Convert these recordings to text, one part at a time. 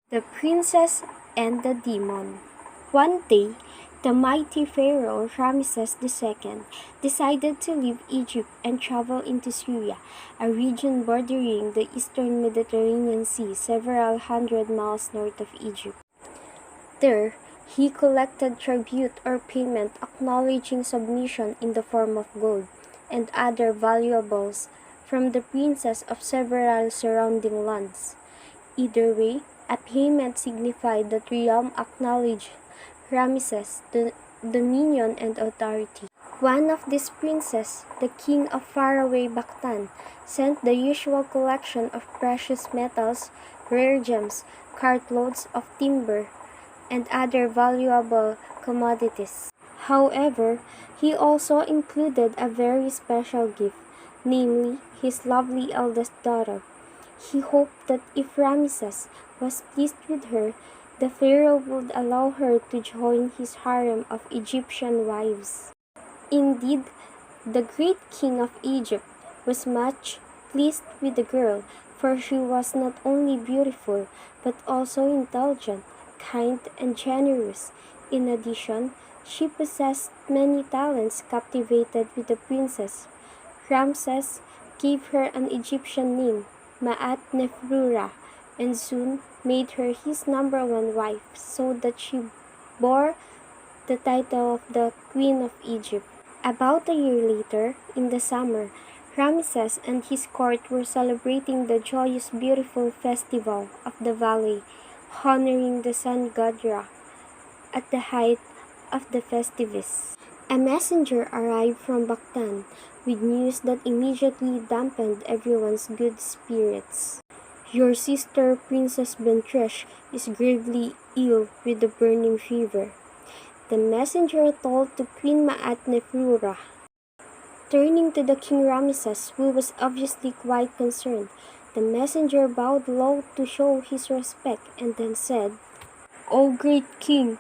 The Princess and the Demon. One day, the mighty pharaoh Ramesses II decided to leave Egypt and travel into Syria, a region bordering the eastern Mediterranean Sea several hundred miles north of Egypt. There, he collected tribute or payment acknowledging submission in the form of gold and other valuables from the princes of several surrounding lands. Either way, a payment signified that realm acknowledged Ramesses' dominion and authority. One of these princes, the king of faraway Bactan, sent the usual collection of precious metals, rare gems, cartloads of timber, and other valuable commodities. However, he also included a very special gift, namely his lovely eldest daughter. He hoped that if Ramesses was pleased with her, the pharaoh would allow her to join his harem of Egyptian wives. Indeed, the great king of Egypt was much pleased with the girl, for she was not only beautiful, but also intelligent, kind, and generous. In addition, she possessed many talents captivated with the princess. Ramses gave her an Egyptian name, Ma'at Nefrura, and soon made her his number one wife, so that she bore the title of the Queen of Egypt. About a year later, in the summer, Ramesses and his court were celebrating the joyous beautiful festival of the valley, honoring the sun god Ra. At the height of the festivities, a messenger arrived from Bactan with news that immediately dampened everyone's good spirits. Your sister, Princess Bentresh, is gravely ill with a burning fever, the messenger told to Queen Ma'at Nefrura. Turning to the King Ramesses, who was obviously quite concerned, the messenger bowed low to show his respect and then said, "O great king,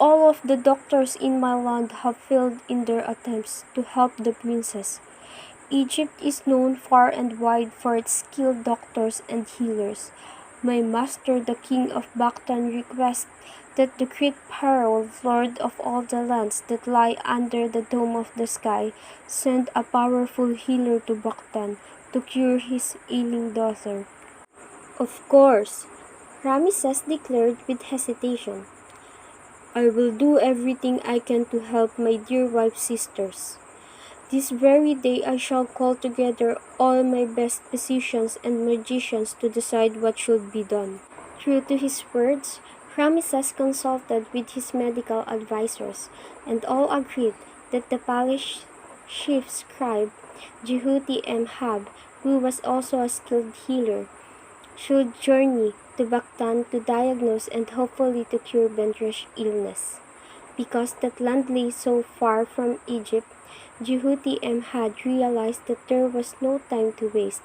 all of the doctors in my land have failed in their attempts to help the princess. Egypt is known far and wide for its skilled doctors and healers. My master, the king of Bactan, requests that the great Pharaoh, lord of all the lands that lie under the dome of the sky, send a powerful healer to Bactan to cure his ailing daughter." "Of course," Ramesses declared with hesitation. "I will do everything I can to help my dear wife's sisters. This very day I shall call together all my best physicians and magicians to decide what should be done." True to his words, Ramesses consulted with his medical advisors, and all agreed that the palace chief scribe, Jehuti-Mhab, who was also a skilled healer, should journey to Bactan to diagnose and hopefully to cure Bentresh's illness. Because that land lay so far from Egypt, Jehuti-Mhab realized that there was no time to waste.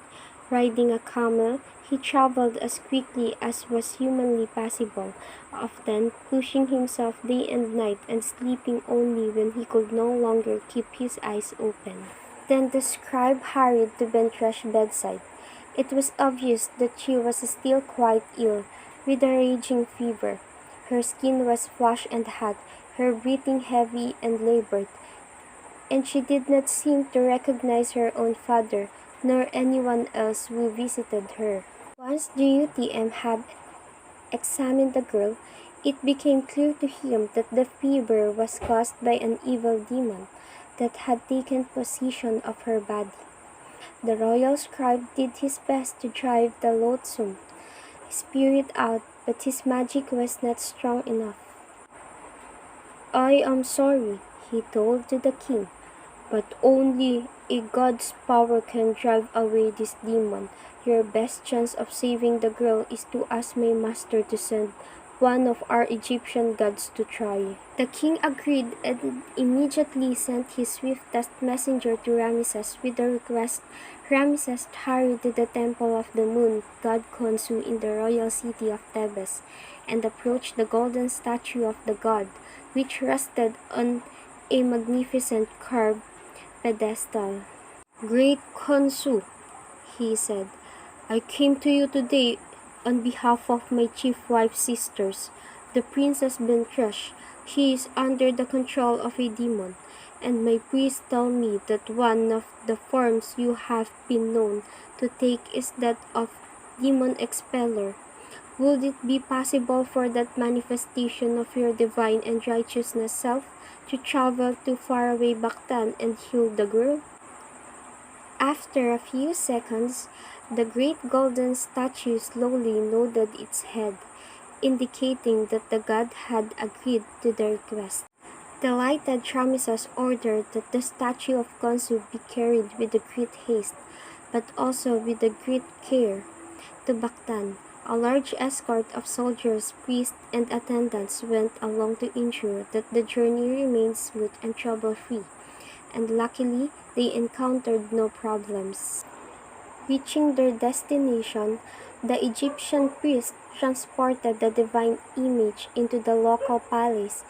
Riding a camel, he traveled as quickly as was humanly possible, often pushing himself day and night and sleeping only when he could no longer keep his eyes open. Then the scribe hurried to Bentresh's bedside. It was obvious that she was still quite ill, with a raging fever. Her skin was flushed and hot, her breathing heavy and labored, and she did not seem to recognize her own father, nor anyone else who visited her. Once Jehuti-Mhab examined the girl, it became clear to him that the fever was caused by an evil demon that had taken possession of her body. The royal scribe did his best to drive the loathsome spirit out, but his magic was not strong enough. "I am sorry," he told to the king, "but only a god's power can drive away this demon. Your best chance of saving the girl is to ask my master to send one of our Egyptian gods to try." The king agreed and immediately sent his swiftest messenger to Ramesses with the request. Ramesses hurried to the temple of the moon god Khonsu in the royal city of Thebes and approached the golden statue of the god, which rested on a magnificent carved pedestal. "Great Khonsu," he said, "I came to you today on behalf of my chief wife's sisters, the Princess Bentrash. She is under the control of a demon, and my priests tell me that one of the forms you have been known to take is that of demon expeller. Would it be possible for that manifestation of your divine and righteousness self to travel to faraway Bactan and heal the girl? After a few seconds, the great golden statue slowly nodded its head, indicating that the god had agreed to the request. Delighted, Tramisos ordered that the statue of Khonsu be carried with a great haste, but also with a great care, to Bactan. A large escort of soldiers, priests, and attendants went along to ensure that the journey remained smooth and trouble-free, and luckily they encountered no problems. Reaching their destination, the Egyptian priest transported the divine image into the local palace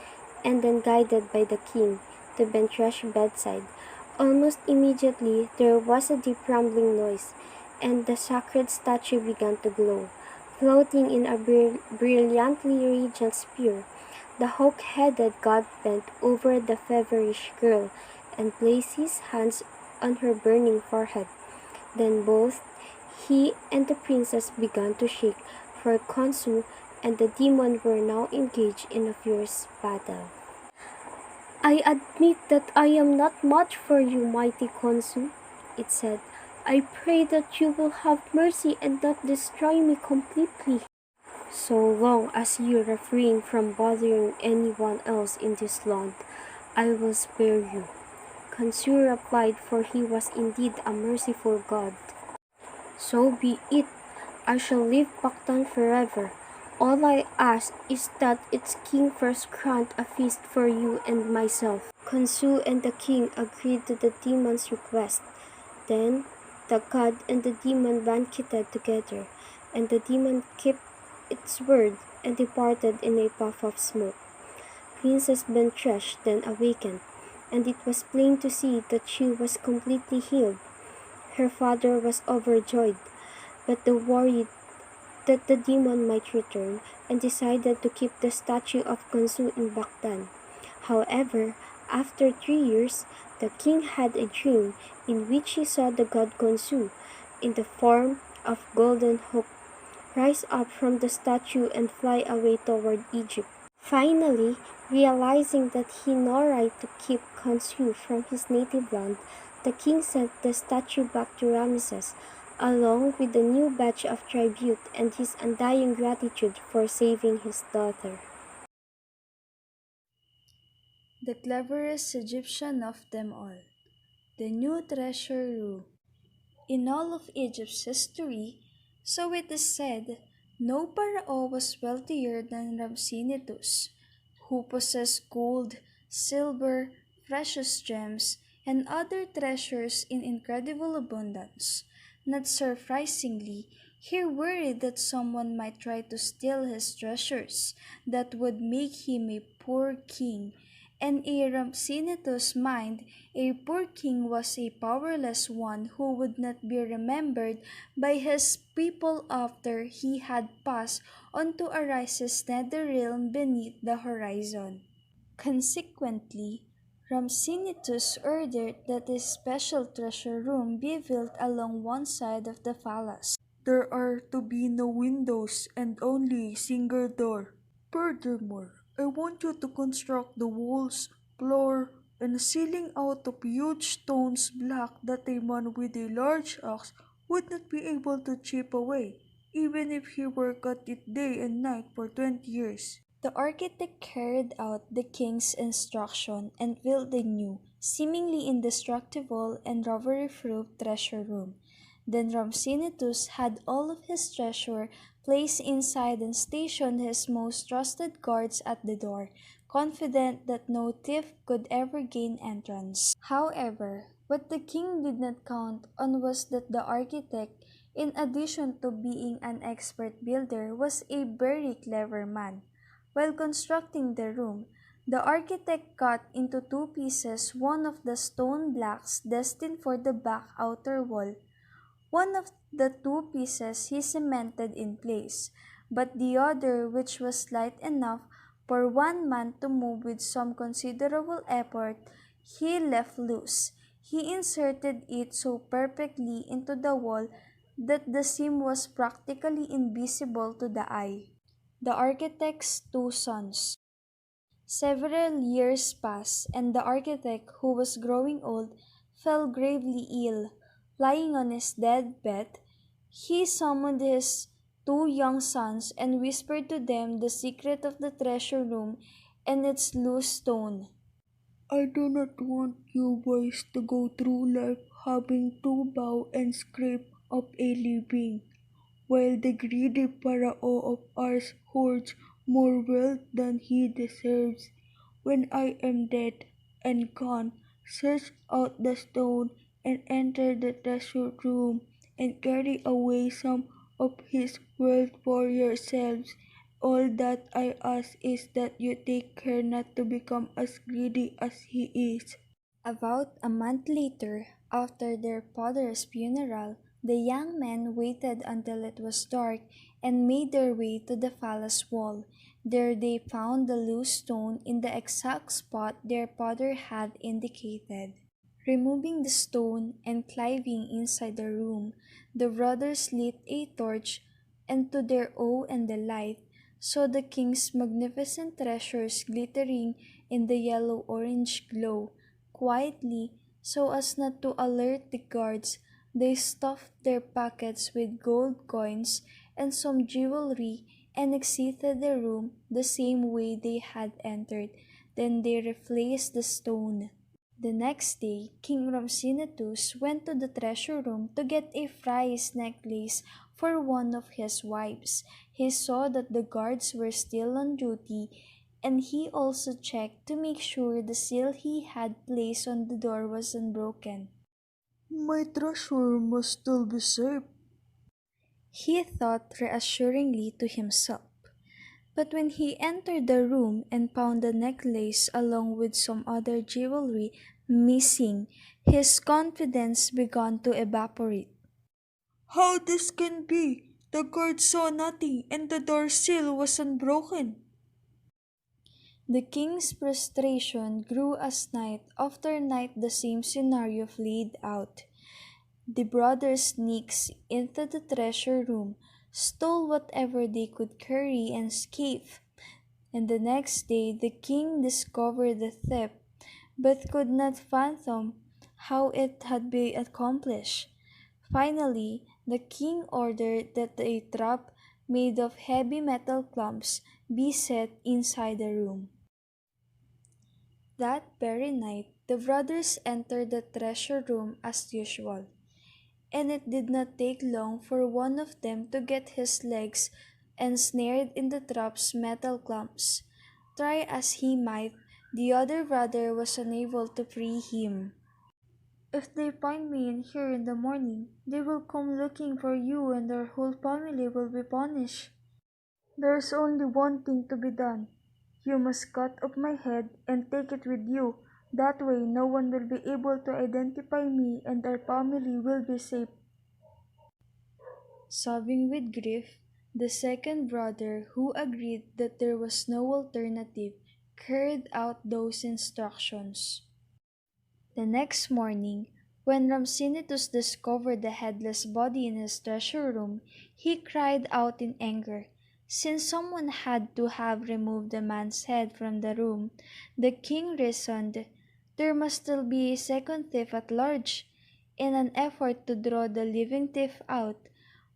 and then guided by the king to Bentresh's bedside. Almost immediately there was a deep rumbling noise, and the sacred statue began to glow. Floating in a brilliantly radiant sphere, the hawk-headed god bent over the feverish girl and placed his hands on her burning forehead. Then both he and the princess began to shake, for Khonsu and the demon were now engaged in a fierce battle. "I admit that I am not much for you, mighty Khonsu," it said. "I pray that you will have mercy and not destroy me completely. So long as you refrain from bothering anyone else in this land, I will spare you," Khonsu replied, for he was indeed a merciful god. "So be it. I shall leave Bactan forever. All I ask is that its king first grant a feast for you and myself." Khonsu and the king agreed to the demon's request. Then the god and the demon banqueted together, and the demon kept its word and departed in a puff of smoke. Princess Bentrash then awakened, and it was plain to see that she was completely healed. Her father was overjoyed, but they worried that the demon might return and decided to keep the statue of Khonsu in Bactan. However, after 3 years, the king had a dream in which he saw the god Khonsu, in the form of golden hawk, rise up from the statue and fly away toward Egypt. Finally, realizing that he had no right to keep Khonsu from his native land, the king sent the statue back to Ramesses, along with a new batch of tribute and his undying gratitude for saving his daughter. The cleverest Egyptian of them all, the new treasure room. In all of Egypt's history, so it is said, no pharaoh was wealthier than Ramsinitus, who possessed gold, silver, precious gems, and other treasures in incredible abundance. Not surprisingly, he worried that someone might try to steal his treasures, that would make him a poor king. And in Ramsinitus' mind, a poor king was a powerless one who would not be remembered by his people after he had passed on to Osiris's nether realm beneath the horizon. Consequently, Ramsinitus ordered that a special treasure room be built along one side of the palace. There are to be no windows and only a single door. Furthermore, I want you to construct the walls, floor, and ceiling out of huge stones black that a man with a large axe would not be able to chip away, even if he worked at it day and night for 20 years. The architect carried out the king's instruction and built the new, seemingly indestructible and robbery-proof treasure room. Then Ramsinitus had all of his treasure placed inside and stationed his most trusted guards at the door, confident that no thief could ever gain entrance. However, what the king did not count on was that the architect, in addition to being an expert builder, was a very clever man. While constructing the room, the architect cut into two pieces one of the stone blocks destined for the back outer wall, One of the two pieces he cemented in place, but the other, which was light enough for one man to move with some considerable effort, he left loose. He inserted it so perfectly into the wall that the seam was practically invisible to the eye. The architect's two sons. Several years passed, and the architect, who was growing old, fell gravely ill. Lying on his dead bed, he summoned his two young sons and whispered to them the secret of the treasure room and its loose stone. I do not want you boys to go through life having to bow and scrape up a living, while the greedy Pharaoh of ours hoards more wealth than he deserves. When I am dead and gone, search out the stone and enter the treasure room and carry away some of his wealth for yourselves. All that I ask is that you take care not to become as greedy as he is. About a month later, after their father's funeral, the young men waited until it was dark and made their way to the palace wall. There they found the loose stone in the exact spot their father had indicated. Removing the stone and climbing inside the room, the brothers lit a torch, and to their awe and delight, saw the king's magnificent treasures glittering in the yellow-orange glow. Quietly, so as not to alert the guards, they stuffed their pockets with gold coins and some jewelry and exited the room the same way they had entered. Then they replaced the stone. The next day, King Ramsinitus went to the treasure room to get a prize necklace for one of his wives. He saw that the guards were still on duty, and he also checked to make sure the seal he had placed on the door was unbroken. My treasure must still be safe. He thought reassuringly to himself. But when he entered the room and found the necklace along with some other jewelry missing, his confidence began to evaporate. How this can be? The guard saw nothing and the door seal was unbroken. The king's frustration grew as night after night the same scenario played out. The brothers sneaked into the treasure room, stole whatever they could carry, and escaped. And the next day the king discovered the theft, but could not fathom how it had been accomplished. Finally, the king ordered that a trap made of heavy metal clumps be set inside the room. That very night, the brothers entered the treasure room as usual, and it did not take long for one of them to get his legs ensnared in the trap's metal clumps. Try as he might, the other brother was unable to free him. If they find me in here in the morning, they will come looking for you and our whole family will be punished. There's only one thing to be done. You must cut off my head and take it with you. That way, no one will be able to identify me and our family will be safe. Sobbing with grief, the second brother, who agreed that there was no alternative, carried out those instructions. The next morning, when Ramsinitus discovered the headless body in his treasure room, he cried out in anger. Since someone had to have removed the man's head from the room, the king reasoned, there must still be a second thief at large. In an effort to draw the living thief out,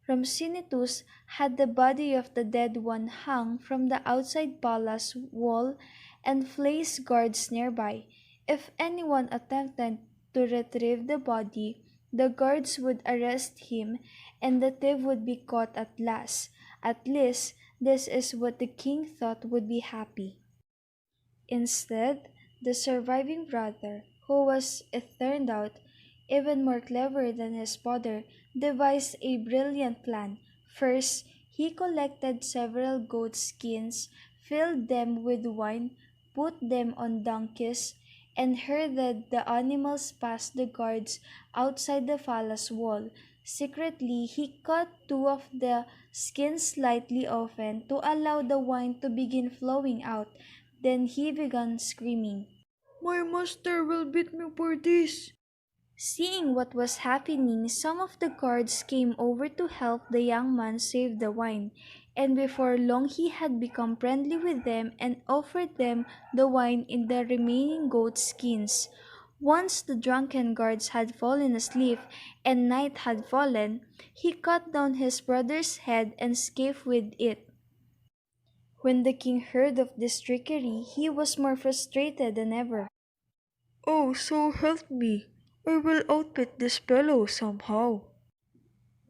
Ramsinitus had the body of the dead one hung from the outside palace wall and placed guards nearby. If anyone attempted to retrieve the body, the guards would arrest him and the thief would be caught at last. At least, this is what the king thought would be happy. Instead, the surviving brother, who was, it turned out, even more clever than his father, devised a brilliant plan. First, he collected several goat skins, filled them with wine, put them on donkeys, and herded the animals past the guards outside the palace wall. Secretly, he cut two of the skins slightly open to allow the wine to begin flowing out. Then he began screaming. My master will beat me for this. Seeing what was happening, some of the guards came over to help the young man save the wine, and before long he had become friendly with them and offered them the wine in the remaining goat skins. Once the drunken guards had fallen asleep and night had fallen, he cut down his brother's head and escaped with it. When the king heard of this trickery, he was more frustrated than ever. Oh, so help me. I will outwit this fellow somehow.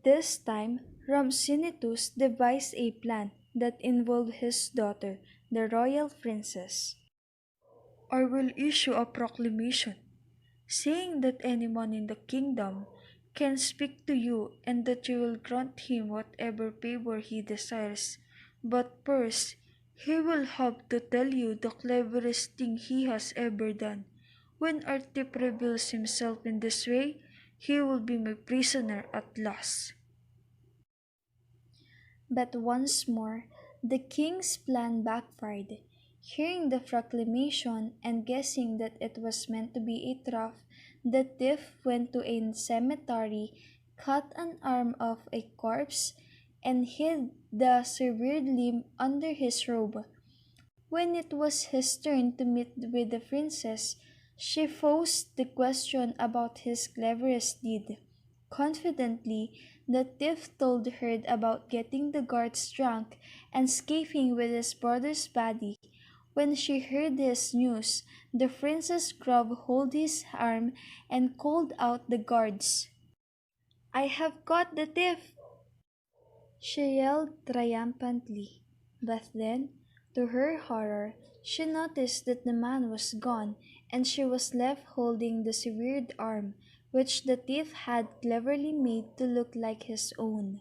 This time, Rhampsinitus devised a plan that involved his daughter, the royal princess. I will issue a proclamation saying that anyone in the kingdom can speak to you and that you will grant him whatever favor he desires. But first, he will have to tell you the cleverest thing he has ever done. When our thief reveals himself in this way, he will be my prisoner at last. But once more, the king's plan backfired. Hearing the proclamation and guessing that it was meant to be a trap, the thief went to a cemetery, cut an arm of a corpse, and hid the severed limb under his robe. When it was his turn to meet with the princess, she posed the question about his cleverest deed. Confidently, the thief told her about getting the guards drunk and escaping with his brother's body. When she heard this news, the princess grabbed hold his arm and called out the guards. I have caught the thief! She yelled triumphantly, but then, to her horror, she noticed that the man was gone and she was left holding the severed arm, which the thief had cleverly made to look like his own.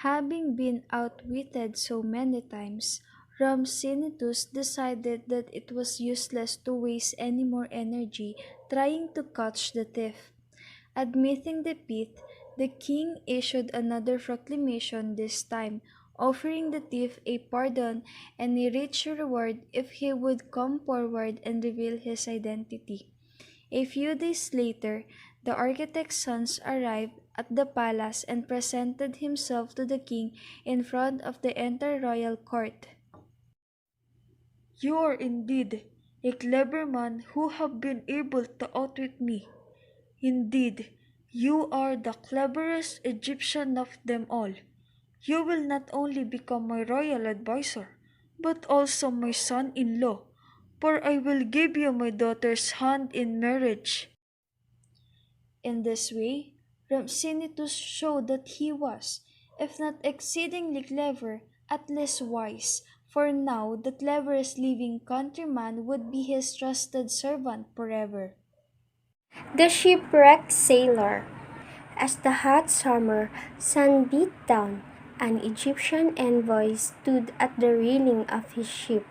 Having been outwitted so many times, Rhampsinitus decided that it was useless to waste any more energy trying to catch the thief. Admitting defeat, the king issued another proclamation this time, offering the thief a pardon and a rich reward if he would come forward and reveal his identity. A few days later, the architect's sons arrived at the palace and presented himself to the king in front of the entire royal court. You are indeed a clever man who have been able to outwit me. Indeed, you are the cleverest Egyptian of them all. You will not only become my royal advisor, but also my son-in-law, for I will give you my daughter's hand in marriage. In this way, Rhampsinitus showed that he was, if not exceedingly clever, at least wise, for now the cleverest living countryman would be his trusted servant forever. The Shipwrecked Sailor. As the hot summer sun beat down, an Egyptian envoy stood at the railing of his ship.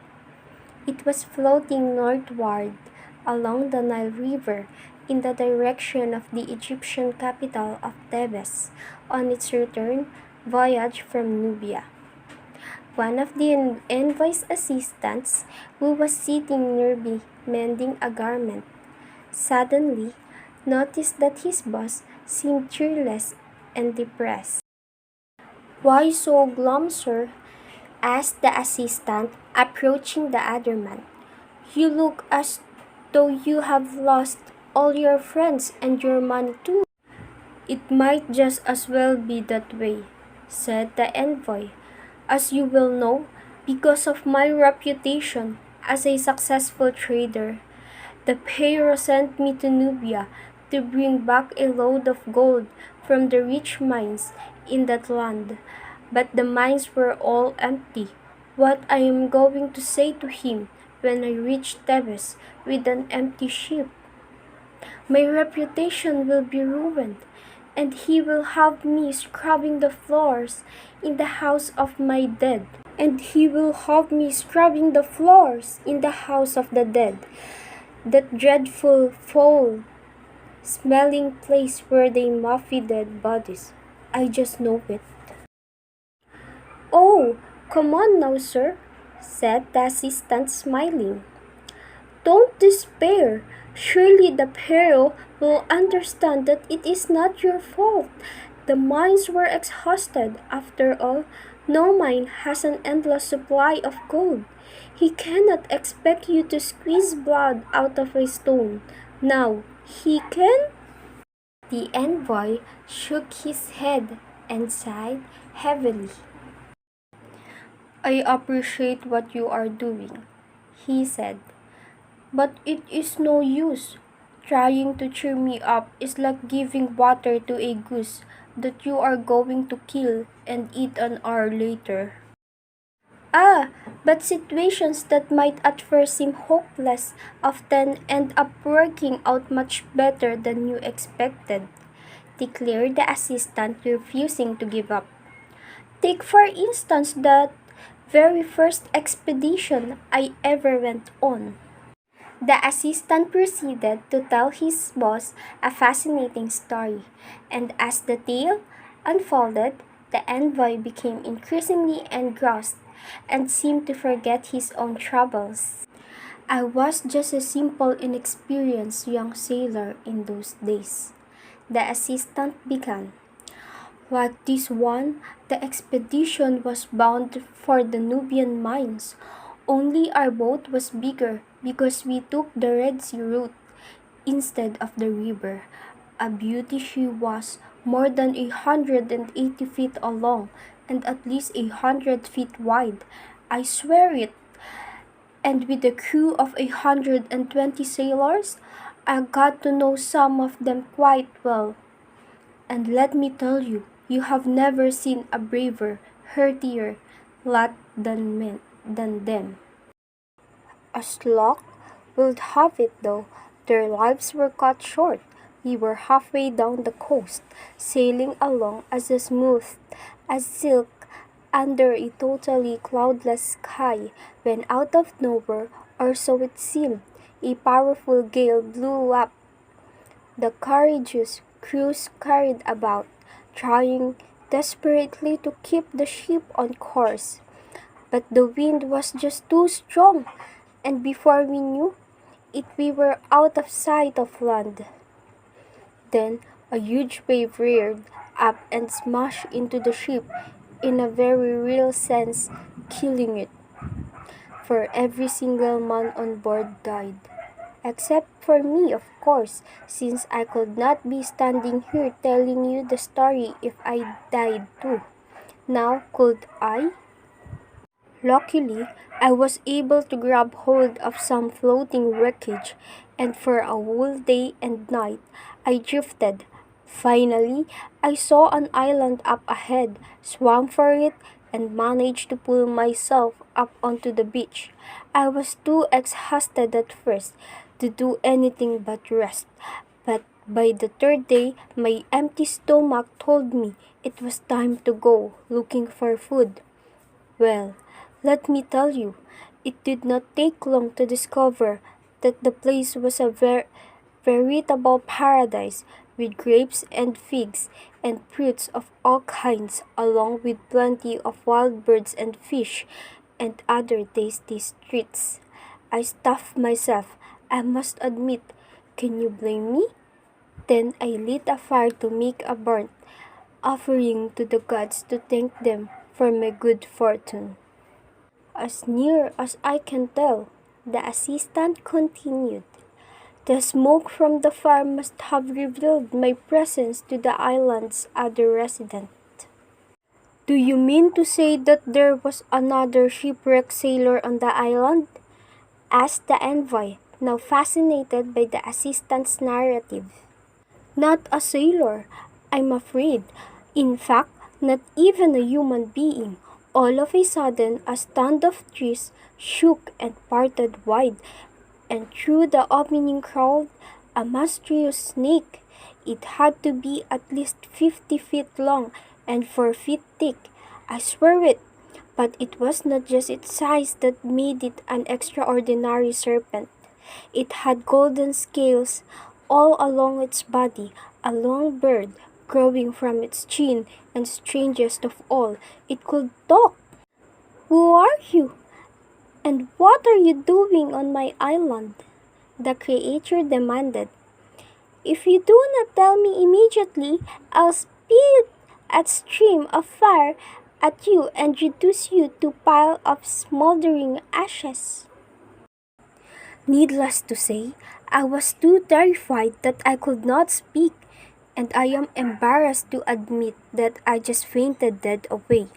It was floating northward along the Nile River in the direction of the Egyptian capital of Thebes on its return voyage from Nubia. One of the envoy's assistants, who was sitting nearby mending a garment, suddenly noticed that his boss seemed cheerless and depressed. "Why so glum, sir?" asked the assistant, approaching the other man. "You look as though you have lost all your friends and your money too." "It might just as well be that way," said the envoy. "As you will know, because of my reputation as a successful trader, the pharaoh sent me to Nubia to bring back a load of gold from the rich mines in that land. But the mines were all empty. What I am going to say to him when I reach Thebes with an empty ship? My reputation will be ruined, and he will have me scrubbing the floors in the house of my dead. And he will have me scrubbing the floors in the house of the dead. That dreadful foul," smelling place where they muffy dead bodies. I just know it. Oh, come on now, sir, said the assistant, smiling. Don't despair. Surely the hero will understand that it is not your fault. The mines were exhausted. After all, no mine has an endless supply of gold. He cannot expect you to squeeze blood out of a stone. Now, he can? The envoy shook his head and sighed heavily. I appreciate what you are doing, he said. But it is no use. Trying to cheer me up is like giving water to a goose that you are going to kill and eat an hour later. Ah, but situations that might at first seem hopeless often end up working out much better than you expected, declared the assistant, refusing to give up. Take for instance that very first expedition I ever went on. The assistant proceeded to tell his boss a fascinating story, and as the tale unfolded, the envoy became increasingly engrossed and seemed to forget his own troubles. I was just a simple, inexperienced young sailor in those days, the assistant began. Like this one, the expedition was bound for the Nubian mines. Only our boat was bigger because we took the Red Sea route instead of the river. A beauty she was, more than 180 feet long and at least 100 feet wide. I swear it. And with a crew of 120 sailors, I got to know some of them quite well. And let me tell you, you have never seen a braver, heartier lot than them. As luck would have it though, their lives were cut short. We were halfway down the coast, sailing along as smooth as silk under a totally cloudless sky, when out of nowhere, or so it seemed, a powerful gale blew up. The courageous crew scurried about, trying desperately to keep the ship on course. But the wind was just too strong, and before we knew it, we were out of sight of land. Then a huge wave reared up and smashed into the ship, in a very real sense, killing it. For every single man on board died. Except for me, of course, since I could not be standing here telling you the story if I died too. Now, could I? Luckily, I was able to grab hold of some floating wreckage, and for a whole day and night, I drifted. Finally, I saw an island up ahead, swam for it, and managed to pull myself up onto the beach. I was too exhausted at first to do anything but rest, but by the third day, my empty stomach told me it was time to go looking for food. Well, let me tell you, it did not take long to discover that the place was a veritable paradise, with grapes and figs and fruits of all kinds, along with plenty of wild birds and fish and other tasty treats. I stuffed myself, I must admit. Can you blame me? Then I lit a fire to make a burnt offering to the gods to thank them for my good fortune. As near as I can tell, the assistant continued, the smoke from the fire must have revealed my presence to the island's other resident. Do you mean to say that there was another shipwrecked sailor on the island? Asked the envoy, now fascinated by the assistant's narrative. Not a sailor, I'm afraid. In fact, not even a human being. All of a sudden, a stand of trees shook and parted wide, and through the opening crawled a monstrous snake. It had to be at least 50 feet long and 4 feet thick. I swear it. But it was not just its size that made it an extraordinary serpent. It had golden scales, all along its body, a long beard growing from its chin, and strangest of all, it could talk. "Who are you? And what are you doing on my island?" the creature demanded. "If you do not tell me immediately, I'll spit a stream of fire at you and reduce you to a pile of smoldering ashes." Needless to say, I was too terrified that I could not speak, and I am embarrassed to admit that I just fainted dead away.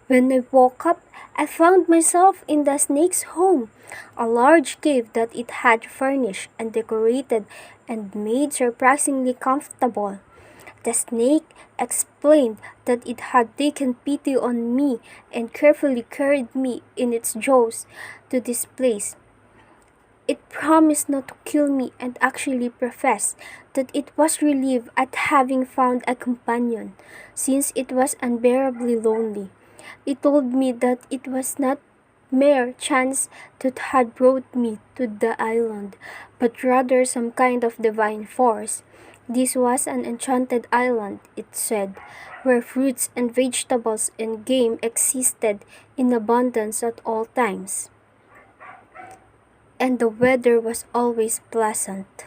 When I woke up, I found myself in the snake's home, a large cave that it had furnished and decorated and made surprisingly comfortable. The snake explained that it had taken pity on me and carefully carried me in its jaws to this place. It promised not to kill me and actually professed that it was relieved at having found a companion, since it was unbearably lonely. It told me that it was not mere chance that had brought me to the island, but rather some kind of divine force. This was an enchanted island, it said, where fruits and vegetables and game existed in abundance at all times, and the weather was always pleasant.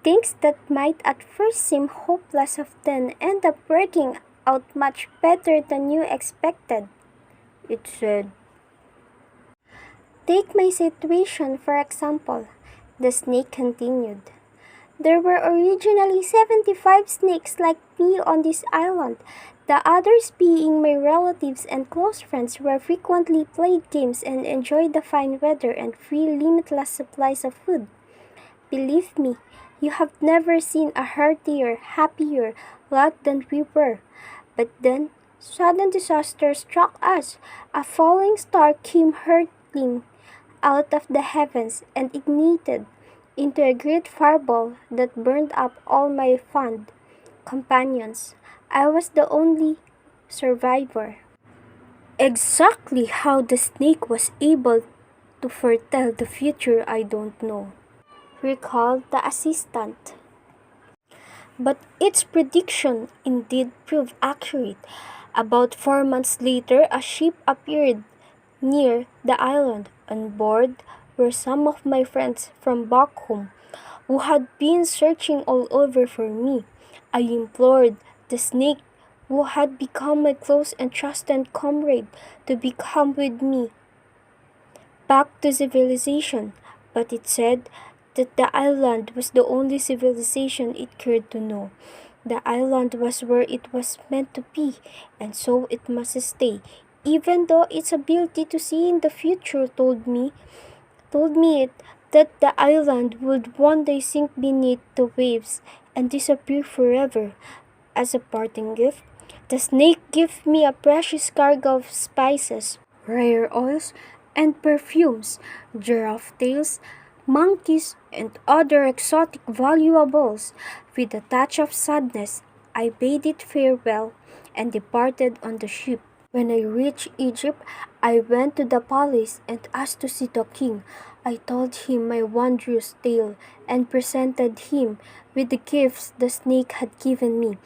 Things that might at first seem hopeless often end up working out much better than you expected, it said. "Take my situation, for example," the snake continued. "There were originally 75 snakes like me on this island, the others being my relatives and close friends who frequently played games and enjoyed the fine weather and free limitless supplies of food. Believe me, you have never seen a heartier, happier lot than we were. But then, sudden disaster struck us. A falling star came hurtling out of the heavens and ignited into a great fireball that burned up all my fond companions. I was the only survivor." Exactly how the snake was able to foretell the future, I don't know, recalled the assistant. But its prediction indeed proved accurate. About 4 months later, a ship appeared near the island. On board were some of my friends from back home who had been searching all over for me. I implored the snake, who had become my close and trusted comrade, to become with me back to civilization, but it said that the island was the only civilization it cared to know. The island was where it was meant to be, and so it must stay, even though its ability to see in the future told me that the island would one day sink beneath the waves and disappear forever. As a parting gift, the snake gave me a precious cargo of spices, rare oils, and perfumes, giraffe tails, monkeys, and other exotic valuables. With a touch of sadness, I bade it farewell and departed on the ship. When I reached Egypt, I went to the palace and asked to see the king. I told him my wondrous tale and presented him with the gifts the snake had given me,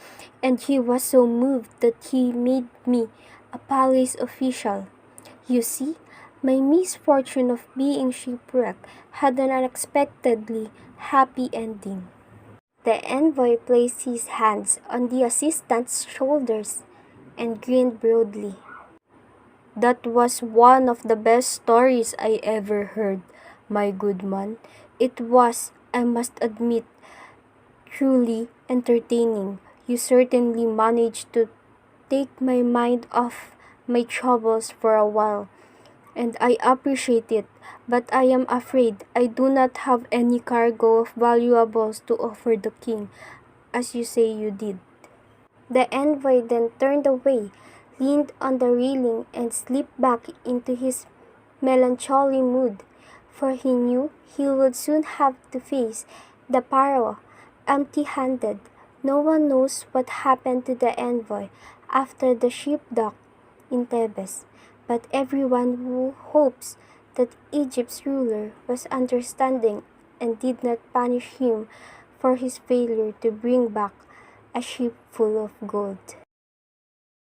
and he was so moved that he made me a palace official. You see, my misfortune of being shipwrecked had an unexpectedly happy ending." The envoy placed his hands on the assistant's shoulders and grinned broadly. "That was one of the best stories I ever heard, my good man. It was, I must admit, truly entertaining. You certainly managed to take my mind off my troubles for a while, and I appreciate it, but I am afraid I do not have any cargo of valuables to offer the king, as you say you did." The envoy then turned away, leaned on the railing, and slipped back into his melancholy mood, for he knew he would soon have to face the pharaoh empty-handed. No one knows what happened to the envoy after the ship docked in Thebes, but everyone who hopes that Egypt's ruler was understanding and did not punish him for his failure to bring back a ship full of gold.